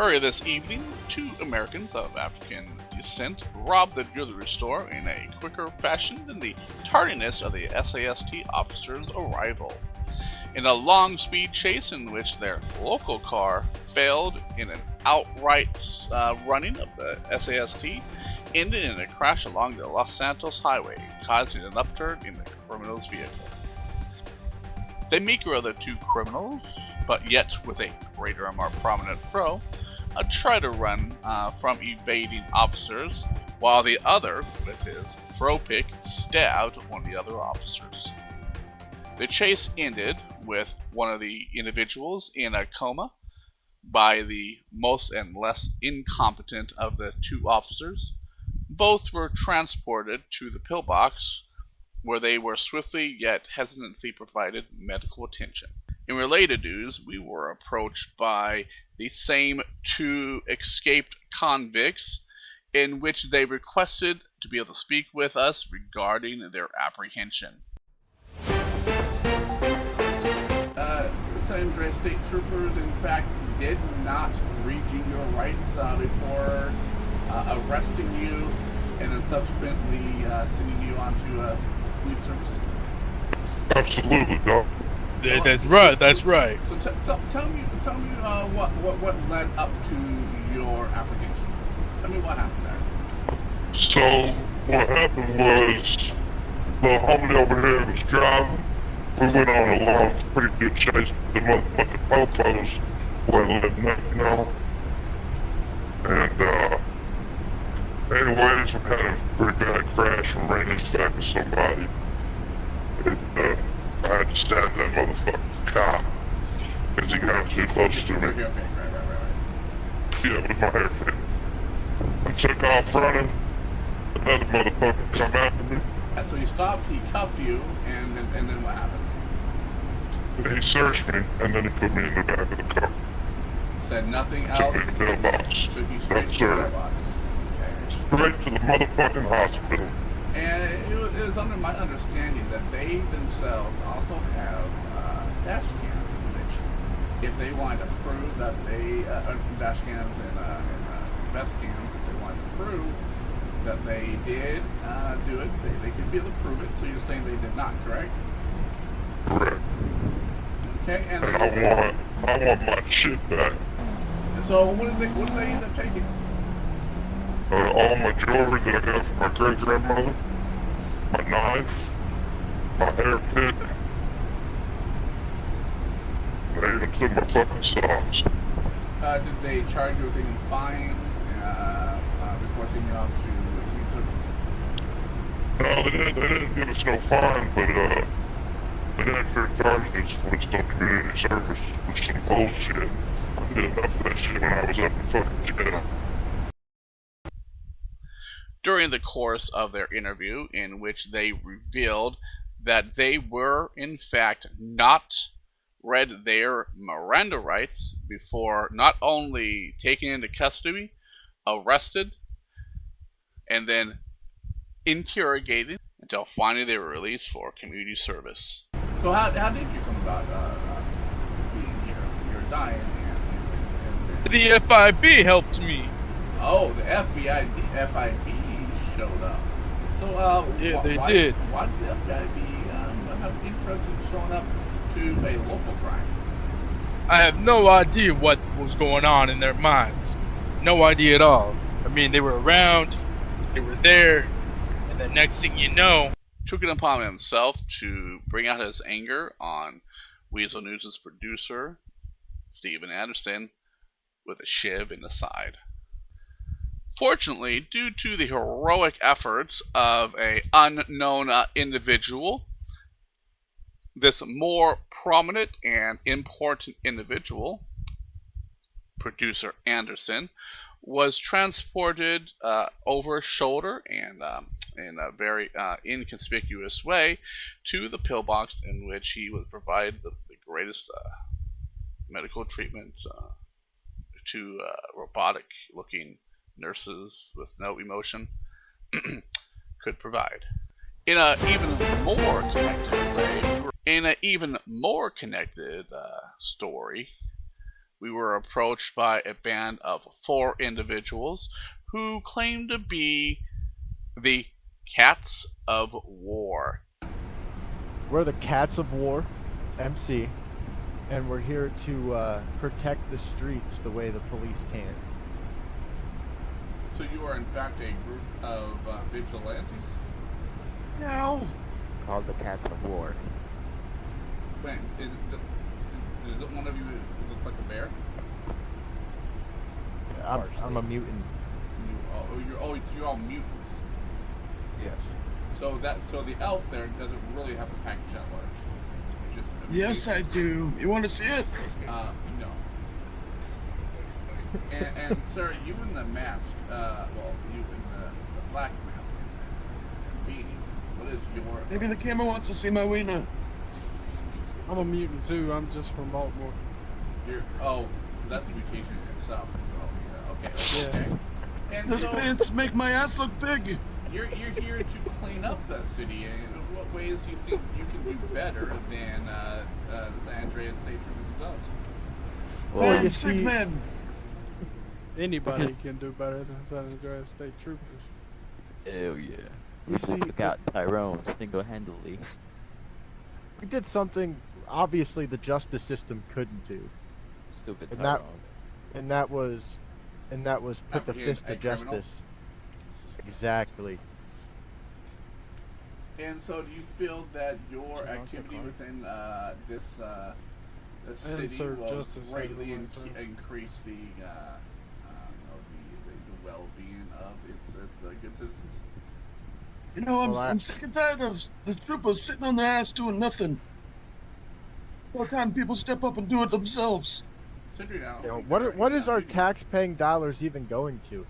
Earlier this evening, two Americans of African descent robbed the jewelry store in a quicker fashion than the tardiness of the SAST officer's arrival. In a long speed chase in which their local car failed in an outright running of the SAST, ended in a crash along the Los Santos highway, causing an upturn in the criminal's vehicle. They meet the other two criminals, but yet with a greater and more prominent fro, try to run from evading officers, while the other, with his fro pick, stabbed one of the other officers. The chase ended with one of the individuals in a coma by the most and less incompetent of the two officers. Both were transported to the pillbox, where they were swiftly yet hesitantly provided medical attention. In related news, we were approached by the same two escaped convicts, in which they requested to be able to speak with us regarding their apprehension. San Andreas State Troopers, in fact, did not read you your rights before arresting you and then subsequently sending you on to police service? Absolutely, no. That's right. That's right. So tell me what led up to your apprehension. Tell me what happened there. So what happened was the homie over here was driving. We went on a long, pretty good chase. The motherfuckers were letting up, you know. And anyways, we had a pretty bad crash and ran into back with somebody. I had to stab that motherfucker's car because he got too close to me. Okay, right. Yeah, with my haircut. I took off running. Another motherfucker come after me. So he stopped, he cuffed you, and then what happened? He searched me, and then he put me in the back of the car. Said nothing Took else? me to the pillbox. Took you straight to the pillbox. Okay. Straight to the motherfucking hospital. And it was under my understanding that they themselves also have dash cams in which, if they wanted to prove that they, dash cams and vest cams, if they wanted to prove that they did do it, they could be able to prove it. So you're saying they did not, correct? Correct. Okay, and I want my shit back. so what did they end up taking? All my jewelry that I got from my great grandmother, my knife, my hair pick. They even took my fucking socks. Did they charge you with any fines before sending you off to community service? No, they didn't give us no fine, but they actually charged us for some community service with some bullshit. I did enough of that shit when I was up in fucking jail. During the course of their interview, in which they revealed that they were, in fact, not read their Miranda rights before not only taken into custody, arrested, and then interrogated until finally they were released for community service. So how did you come about being here? You're dying and The FIB helped me. oh, the FIB showed up. So Yeah, they why did. Why did the FIB have interest in showing up to a local crime? I have no idea what was going on in their minds. No idea at all. I mean, they were around, they were there, and the next thing you know, Took it upon himself to bring out his anger on Weazel News' producer, Steven Anderson, with a shiv in the side. Fortunately, due to the heroic efforts of an unknown individual, this more prominent and important individual, producer Anderson, was transported over his shoulder and in a very inconspicuous way to the pillbox, in which he was provided the greatest medical treatment to robotic-looking nurses with no emotion could provide. In an even more connected story, we were approached by a band of 4 individuals who claimed to be the Cats of War. We're the Cats of War, MC, and we're here to protect the streets the way the police can. So you are in fact a group of vigilantes? No. Called the Cats of War. Wait, is it one of you who look like a bear? I'm a mutant. You're all mutants. Yes. So the elf there doesn't really have a package that large. It's just a Yes, I do. You want to see it? No. And sir, you in the mask, you in the black mask and beanie. What is your? Maybe the camera wants to see my wiener. I'm a mutant too. I'm just from Baltimore. So that's a mutation in itself. Oh yeah. Okay. Yeah. Okay. And Those so pants make my ass look big. you're here to clean up the city. In what ways do you think you can do better than the San Andreas State Troopers themselves? Well, I'm you sick see- man. Anybody can do better than San Andreas State Troopers. Hell yeah. You see, Took out Tyrone single-handedly. we did something obviously the justice system couldn't do, Stupid And that- Tyrone. and that was put the Apprehend fist a of criminal? justice. Exactly. And so, do you feel that your Should I activity click on it? within this And city serve will justice greatly as well, so. increase the well-being of its good citizens? You know, Well, I'm sick and tired of the troopers sitting on their ass doing nothing. What time people step up and do it themselves? Considering I don't You know, think what they're is our right now, tax-paying dollars even going to?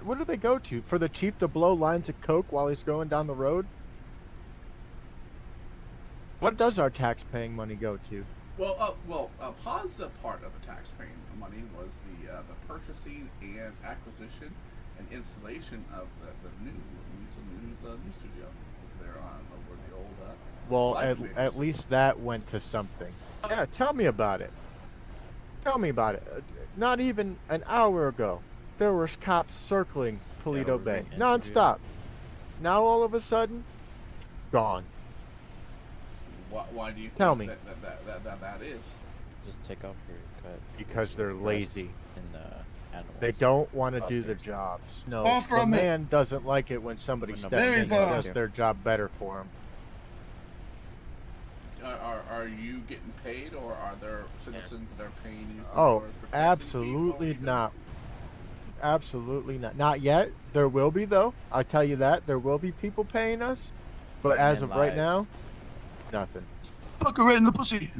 What do they go to? For the chief to blow lines of coke while he's going down the road? What does our tax-paying money go to? Well, a positive part of the tax-paying money was the purchasing and acquisition and installation of the new Weazel news studio over there over the old. Well, Life Makers. at least that went to something. Yeah, tell me about it. Tell me about it. Not even an hour ago, there were cops circling Toledo we're Bay, being non-stop. Now all of a sudden, gone. Why do you think Tell me. that is? Just take off your cut. Because they're lazy. And animals. They don't want to do the Busters. jobs. No, Far the from it. man doesn't like it when somebody When steps nobody Very in far. and does their job better for him. Are you getting paid, or are there citizens that are paying you? Some Oh, sort of protection fee for absolutely what you do? not. Absolutely not. Not yet. There will be though. I tell you that there will be people paying us, but Putting as in of right now, lives. nothing. Fuck her right in the pussy.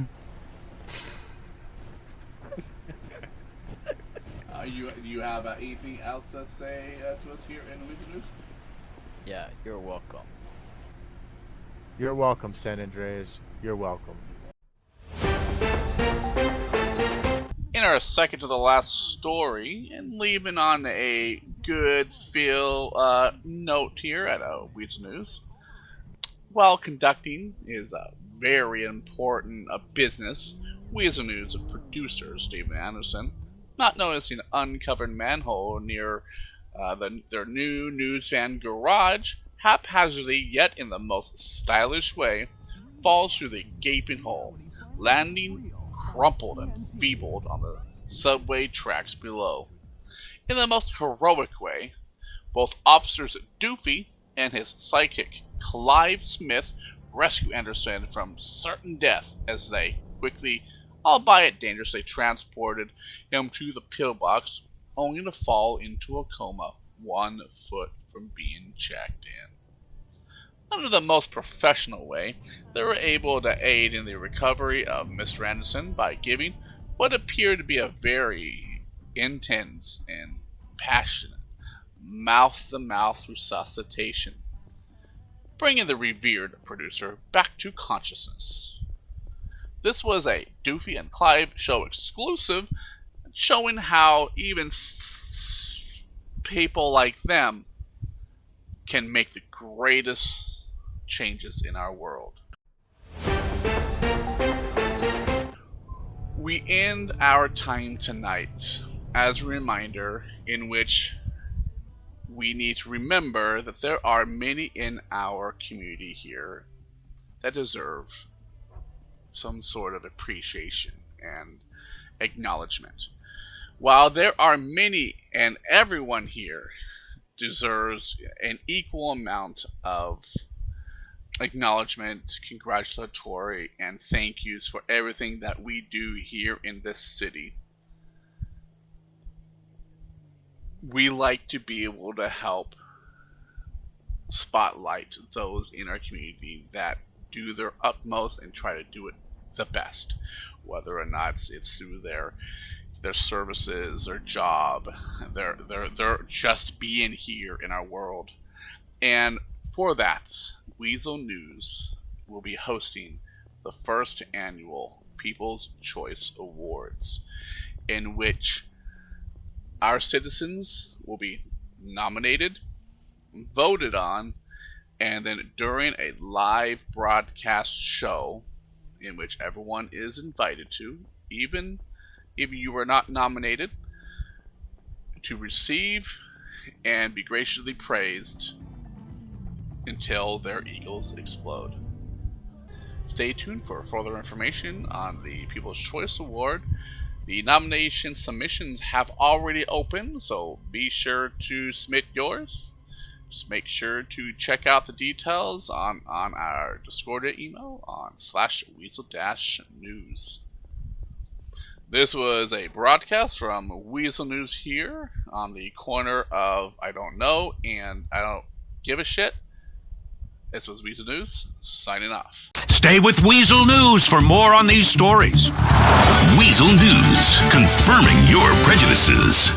Do you have anything else to say to us here in Weazel News? Yeah, you're welcome. You're welcome, San Andreas. You're welcome. In our second to the last story, and leaving on a good feel note here at Weazel News, while conducting his very important business, Weazel News producer Stephen Anderson, not noticing an uncovered manhole near their new news van garage, haphazardly yet in the most stylish way, falls through the gaping hole, landing crumpled and feebled on the subway tracks below. In the most heroic way, both Officers Doofy and his sidekick Clive Smith rescue Anderson from certain death as they quickly, albeit dangerously, transported him to the pillbox, only to fall into a coma 1 foot from being checked in. Under the most professional way, they were able to aid in the recovery of Mr. Anderson by giving what appeared to be a very intense and passionate mouth-to-mouth resuscitation, bringing the revered producer back to consciousness. This was a Doofy and Clive show exclusive, showing how even people like them can make the greatest we end our time tonight as a reminder in which we need to remember that there are many in our community here that deserve some sort of appreciation and acknowledgement. While there are many, and everyone here deserves an equal amount of acknowledgement, congratulatory, and thank yous for everything that we do here in this city, we like to be able to help spotlight those in our community that do their utmost and try to do it the best, whether or not it's through their services, their job, their just being here in our world. And for that, Weazel News will be hosting the first annual People's Choice Awards, in which our citizens will be nominated, voted on, and then during a live broadcast show in which everyone is invited to, even if you were not nominated, to receive and be graciously praised until their eagles explode. Stay tuned for further information on the People's Choice Award. The nomination submissions have already opened, so be sure to submit yours. Just make sure to check out the details on our Discord email on /Weazel-News. This was a broadcast from Weazel News here on the corner of I don't know and I don't give a shit. This was Weazel News, signing off. Stay with Weazel News for more on these stories. Weazel News, confirming your prejudices.